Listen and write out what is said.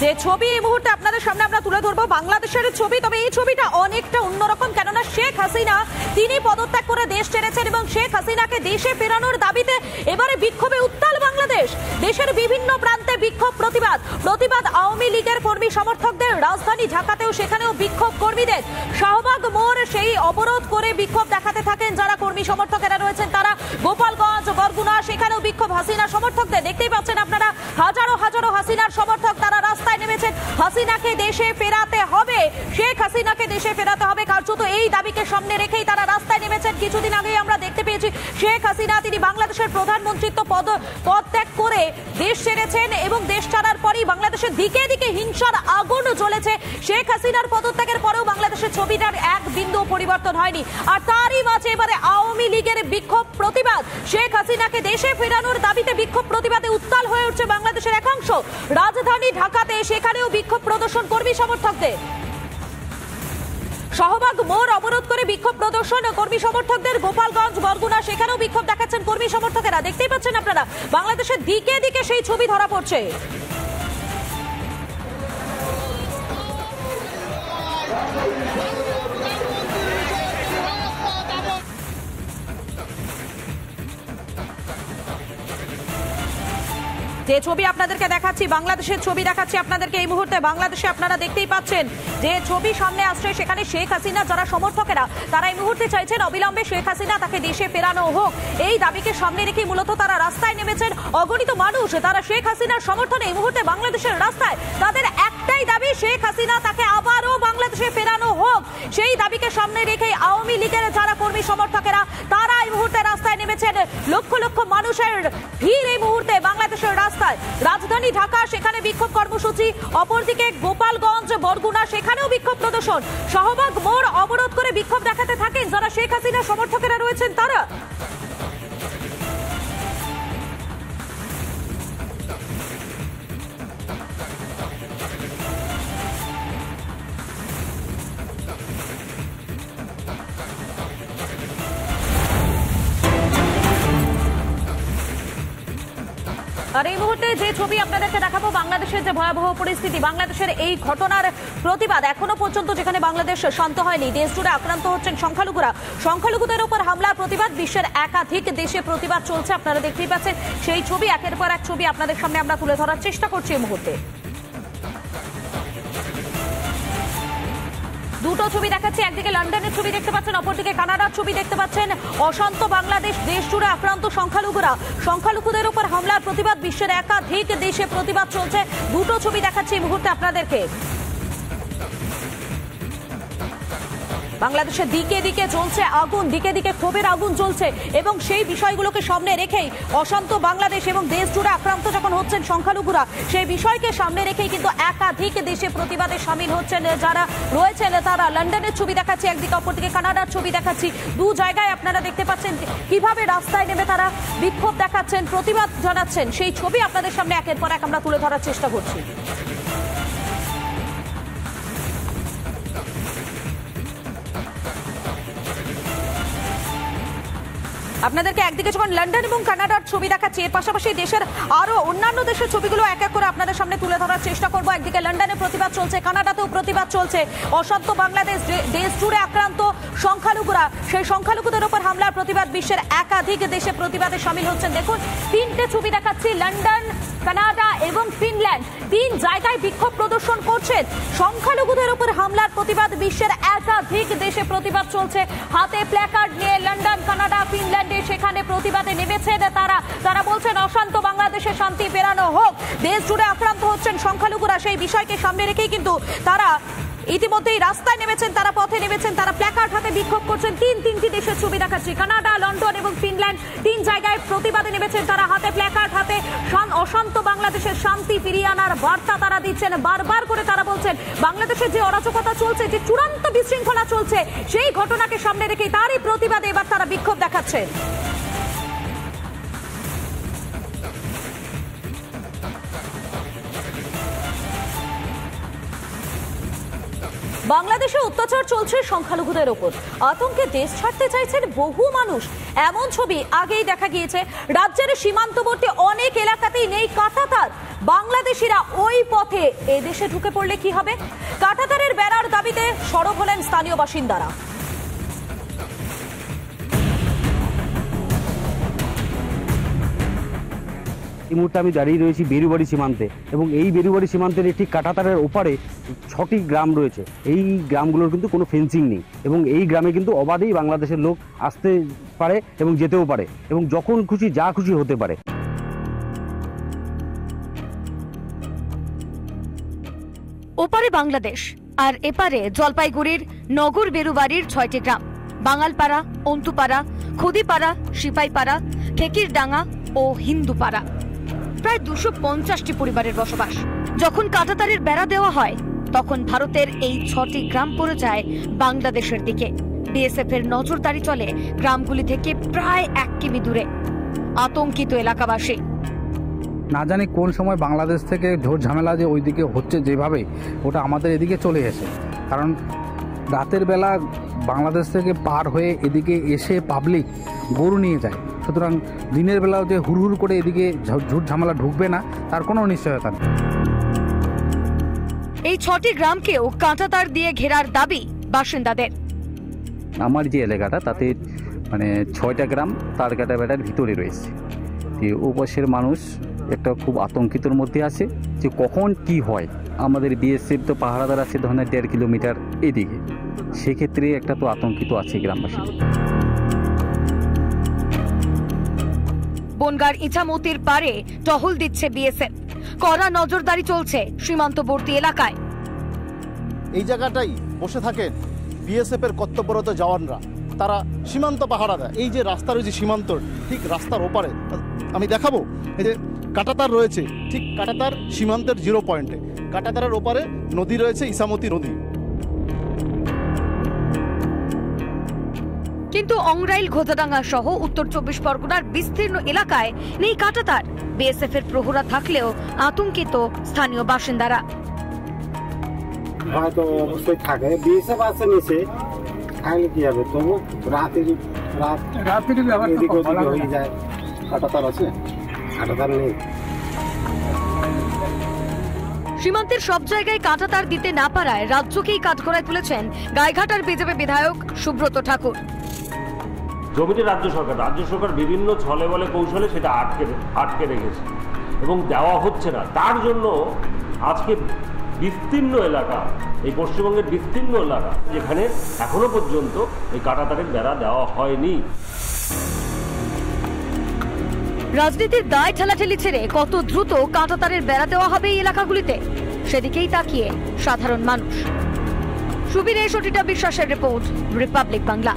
যে ছবি এই মুহূর্তে আপনাদের সামনে আমরা তুলে ধরবো বাংলাদেশের ছবি, তবে এই ছবিটা অনেকটা অন্যরকম, কেননা শেখ হাসিনা তিনি পদত্যাগ করে দেশ ছেড়েছেন এবং শেখ হাসিনাকে দেশে ফেরানোর দাবিতে এবারে বিক্ষোভে উত্তাল বাংলাদেশ। দেশের বিভিন্ন প্রান্তে বিক্ষোভ প্রতিবাদ আওয়ামী লীগের কর্মী সমর্থকদের, রাজধানী ঢাকাতেও সেখানেও বিক্ষোভ কর্মীদের। শাহবাগ মোড় সেই অবরোধ করে বিক্ষোভ দেখাতে থাকেন যারা কর্মী সমর্থকেরা রয়েছেন তারা। গোপালগঞ্জ, বরগুনা সেখানেও বিক্ষোভ হাসিনা সমর্থকদের। দেখতেই পাচ্ছেন আপনারা হাজারো হাজারো হাসিনার সমর্থক তারা রাস্তায় নেমেছেন। হাসিনাকে দেশে ফেরাতে হবে, শেখ হাসিনাকে দেশে ফেরাতে হবে, কার্যত এই দাবিকে সামনে রেখেই তারা রাস্তায় নেমেছেন। কিছুদিন আগেই আমরা দেখতে পেয়েছি শেখ হাসিনা তিনি বাংলাদেশের প্রধানমন্ত্রিত্ব পদ ত্যাগ করে দেশ ছেড়েছেন এবং দেশ ছাড়ার পরই বাংলাদেশের দিকে দিকে হিংসার আগুন জ্বলেছে। শেখ হাসিনার পদত্যাগের পরেও বাংলাদেশের ছবিটার এক বিন্দু পরিবর্তন হয়নি। আর তারই মাঝে এবারে আওয়ামী লীগের বিক্ষোভ প্রতিবাদ, শেখ হাসিনাকে দেশে ফেরানোর দাবিতে বিক্ষোভ প্রতিবাদে উত্তাল হয়ে উঠছে বাংলাদেশের একাংশ। রাজধানী ঢাকাতে সেখানেও বিক্ষোভ প্রদর্শন কর্মী সমর্থকদের। শাহবাগ মোড় অবরোধ করে বিক্ষোভ প্রদর্শন কর্মী সমর্থকদের। গোপালগঞ্জ, বরগুনা সেখানেও বিক্ষোভ দেখাচ্ছেন কর্মী সমর্থকেরা। দেখতেই পাচ্ছেন আপনারা বাংলাদেশের দিকে দিকে সেই ছবি ধরা পড়ছে। যে ছবি আপনাদেরকে দেখাচ্ছি, বাংলাদেশের ছবি দেখাচ্ছি আপনাদেরকে এই মুহূর্তে। বাংলাদেশে আপনারা দেখতেই পাচ্ছেন যে ছবি সামনে আসছে, সেখানে শেখ হাসিনা যারা সমর্থকেরা তারা এই মুহূর্তে চাইছেন অবিলম্বে শেখ হাসিনা তাকে দেশে ফেরানো হোক। এই দাবিকে সামনে রেখেই মূলত তারা রাস্তায় নেমেছেন। অগণিত মানুষ তারা শেখ হাসিনার সমর্থনে এই মুহূর্তে বাংলাদেশের রাস্তায়। তাদের একটাই দাবি, শেখ হাসিনা তাকে আবারও বাংলাদেশে ফেরানো হোক। সেই দাবিকে সামনে রেখেই আওয়ামী লীগের যারা কর্মী সমর্থকেরা তারা এই মুহূর্তে রাস্তায় নেমেছেন। লক্ষ লক্ষ মানুষের ভিড় এই মুহূর্তে বাংলাদেশের রাস্তায়। রাজধানী ঢাকা সেখানে বিক্ষোভ কর্মসূচি, অপরদিকে গোপালগঞ্জ, বরগুনা সেখানেও বিক্ষোভ প্রদর্শন। শাহবাগ মোড় অবরোধ করে বিক্ষোভ দেখাতে থাকেন যারা শেখ হাসিনা সমর্থকেরা রয়েছেন তারা। আর এই মুহূর্তে যে ছবি আপনাদেরকে দেখাবো বাংলাদেশের যে ভয়াবহ পরিস্থিতি, বাংলাদেশের এই ঘটনার প্রতিবাদ এখনো পর্যন্ত যেখানে বাংলাদেশ শান্ত হয়নি, দেশ জুড়ে আক্রান্ত হচ্ছেন সংখ্যালঘুরা। সংখ্যালঘুদের উপর হামলার প্রতিবাদ, বিশ্বের একাধিক দেশে প্রতিবাদ চলছে। আপনারা দেখতেই পাচ্ছেন সেই ছবি, একের পর এক ছবি আপনাদের সামনে আমরা তুলে ধরার চেষ্টা করছি এই মুহূর্তে। দুটো ছবি দেখাচ্ছি, একদিকে লন্ডনের ছবি দেখতে পাচ্ছেন, অপরদিকে কানাডার ছবি দেখতে পাচ্ছেন। অশান্ত বাংলাদেশ, দেশ জুড়ে আক্রান্ত সংখ্যালঘুরা, সংখ্যালঘুদের উপর হামলার প্রতিবাদ, বিশ্বের একাধিক দেশে প্রতিবাদ চলছে। দুটো ছবি দেখাচ্ছি এই মুহূর্তে আপনাদেরকে। বাংলাদেশের দিকে দিকে জ্বলছে আগুন, দিকে দিকে ক্ষোভের আগুন জ্বলছে এবং সেই বিষয়গুলোকে সামনে রেখেই অশান্ত বাংলাদেশ এবং দেশ জুড়ে আক্রান্ত যখন হচ্ছেন সংখ্যালঘুরা, সেই বিষয়কে সামনে রেখেই কিন্তু একাধিক দেশে প্রতিবাদে সামিল হচ্ছেন যারা রয়েছেন তারা। লন্ডনের ছবি দেখাচ্ছি একদিকে, অপরদিকে কানাডার ছবি দেখাচ্ছি। দু জায়গায় আপনারা দেখতে পাচ্ছেন কিভাবে রাস্তায় নেমে তারা বিক্ষোভ দেখাচ্ছেন, প্রতিবাদ জানাচ্ছেন। সেই ছবি আপনাদের সামনে একের পর এক আমরা তুলে ধরার চেষ্টা করছি। আপনাদেরকে একদিকে যখন লন্ডন এবং কানাডার ছবি দেখাচ্ছি, এর পাশাপাশি দেশের আরো অন্যান্য দেশের ছবিগুলো এক এক করে আপনাদের সামনে তুলে ধরার চেষ্টা করব। একদিকে লন্ডনে প্রতিবাদ চলছে, কানাডাতেও প্রতিবাদ চলছে। অশান্ত বাংলাদেশ, দেশ জুড়ে আক্রান্ত সংখ্যালঘুরা, সেই সংখ্যালঘুদের উপর হামলার প্রতিবাদ, বিশ্বের একাধিক দেশে প্রতিবাদে সামিল হচ্ছেন। দেখুন তিনটে ছবি দেখাচ্ছি, লন্ডন, কানাডা এবং ফিনল্যান্ড, তিন জায়গায় বিক্ষোভ প্রদর্শন করছেন। সংখ্যালঘুদের উপর হামলার প্রতিবাদ, বিশ্বের একাধিক দেশে প্রতিবাদ চলছে। হাতে প্ল্যাকার্ড নিয়ে লন্ডন, কানাডা, ফিনল্যান্ডে সেখানে প্রতিবাদে নেমেছেন তারা বলছেন অশান্ত বাংলাদেশে শান্তি ফেরানো হোক। দেশ জুড়ে আক্রান্ত হচ্ছেন সংখ্যালঘুরা, সেই বিষয়কে সামনে রেখেই কিন্তু তারা ইতিমধ্যেই রাস্তায় নেমেছেন, তারা পথে নেমেছেন, তারা প্ল্যাকার্ড হাতে বিক্ষোভ করছেন। তিনটি দেশের ছবি দেখাচ্ছি, কানাডা, লন্ডন এবং ফিনল্যান্ড, তিন জায়গায় প্রতিবাদে নেমেছেন তারা। হাতে প্ল্যাকার্ড, হাতে অশান্ত বাংলাদেশের শান্তি ফিরিয়ে আনার বার্তা তারা দিচ্ছেন। বারবার করে তারা বলছেন বাংলাদেশের যে অরাজকতা চলছে, যে চূড়ান্ত বিশৃঙ্খলা চলছে, সেই ঘটনাকে সামনে রেখেই তারই প্রতিবাদে এবার তারা বিক্ষোভ দেখাচ্ছেন। বাংলাদেশে অত্যাচার চলছে সংখ্যালঘুদের ওপর, আতঙ্কে দেশ ছাড়তে চাইছেন বহু মানুষ। এমন ছবি আগেই দেখা গিয়েছে। রাজ্যের সীমান্তবর্তী অনেক এলাকাতেই নেই কাঁটাতার। বাংলাদেশিরা ওই পথে এদেশে ঢুকে পড়লে কি হবে? কাঁটাতারের বেড়ার দাবিতে সরব হলেন স্থানীয় বাসিন্দারা। এই মুহূর্তে আমি দাঁড়িয়ে রয়েছি বেরুবাড়ি সীমান্তে, এবং এই বেরুবাড়ি সীমান্তের একটি কাঁটাতারের ওপারে 6টি গ্রাম রয়েছে। এই গ্রামগুলোর কিন্তু কোনো ফেন্সিং নেই, এবং এই গ্রামে কিন্তু অবাধেই বাংলাদেশের লোক আসতে পারে এবং যেতেও পারে, এবং যখন খুশি যা খুশি হতে পারে। ওপারে বাংলাদেশ আর এপারে জলপাইগুড়ির নগর বেরুবাড়ির 6টি গ্রাম, বাঙালপাড়া, অন্তুপাড়া, খুদিপাড়া, সিপাইপাড়া, ঠেকিরডাঙ্গা ও হিন্দুপাড়া। প্রায় 250টি পরিবারের বসবাস। যখন কাঁটাতারের বেড়া দেওয়া হয় তখন ভারতের এই 6টি গ্রাম পড়ে যায় বাংলাদেশের দিকে। বিএসএফ এর নজরদারি চলে গ্রামগুলি থেকে প্রায় 1 কিমি দূরে। আতঙ্কিত এলাকাবাসী। না জানি কোন সময় বাংলাদেশ থেকে ঝড় ঝামেলা যে ওইদিকে হচ্ছে যেভাবে, ওটা আমাদের এদিকে চলে এসে, কারণ রাতের বেলা বাংলাদেশ থেকে পার হয়ে এদিকে এসে পাবলিক গরু নিয়ে যায়। সুতরাং দিনের বেলাও যে হুড় করে এদিকে ঝড় ঝামেলা ঢুকবে না তার কোনো নিশ্চয়তা নেই। এই 6টি গ্রামকেও কাঁটাতার দিয়ে ঘেরার দাবি বাসিন্দাদের। আমার যে এলাকাটা তাতে 6টা গ্রাম তার কাটা বেড়ার ভিতরে রয়েছে। ওপাশের মানুষ একটা খুব আতঙ্কিতর মধ্যে আছে যে কখন কি হয়। আমাদের বিএসএফ তো পাহারাদার আছে ধরনের 1.5 কিলোমিটার এদিকে, সেক্ষেত্রে একটা তো আতঙ্কিত আছে গ্রামবাসী। বনগাঁর ইছামতির পারে টহল দিচ্ছে বিএসএফ। কড়া নজরদারি চলছে সীমান্তবর্তী এলাকায়। এই জায়গাটাই বসে থাকেন বিএসএফ এর কর্তব্যরত জওয়ানরা। তারা সীমান্ত পাহারা দেয়। এই যে রাস্তা রয়েছে সীমান্তর ঠিক রাস্তার ওপারে, আমি দেখাবো এই যে কাঁটাতার রয়েছে, ঠিক কাঁটাতার সীমান্তের 0 পয়েন্টে। কাঁটাতারের ওপারে নদী রয়েছে, ইছামতি নদী। কিন্তু অংরাইল, ঘোজাডাঙ্গা সহ উত্তর 24 পরগনার বিস্তীর্ণ এলাকায় নেই কাঁটাতার। বিএসএফ এর প্রহরা থাকলেও আতঙ্কিত স্থানীয় বাসিন্দারা। হয়তো অবশ্যই থাকে, বিএসএফ আছে নিচে, থাকলে কি হবে? তবু রাতের এদিক ওদিক হয়ে যায়। কাঁটাতার আছে, কাঁটাতার নেই। সীমান্তের সব জায়গায় কাঁটাতার দিতে না পারায় রাজ্যকেই কাঠগড়ায় তুলেছেন গাইঘাটার বিজেপি বিধায়ক সুব্রত ঠাকুর। জমিতে রাজ্য সরকার বিভিন্ন ছলে বলে কৌশলে সেটা আটকে রেখেছে এবং দেওয়া হচ্ছে না। তার জন্য আজকে বিস্তীর্ণ এলাকা, এই পশ্চিমবঙ্গের বিস্তীর্ণ এলাকা যেখানে এখনো পর্যন্ত এই কাঁটাতারের বেড়া দেওয়া হয়নি। রাজনীতির দায় ঠেলাঠেলি ছেড়ে কত দ্রুত কাঁটাতারের বেড়া দেওয়া হবে এই এলাকাগুলিতে, সেদিকেই তাকিয়ে সাধারণ মানুষ। সুবীর এসটিটা বিশ্বাসের রিপোর্ট, রিপাবলিক বাংলা।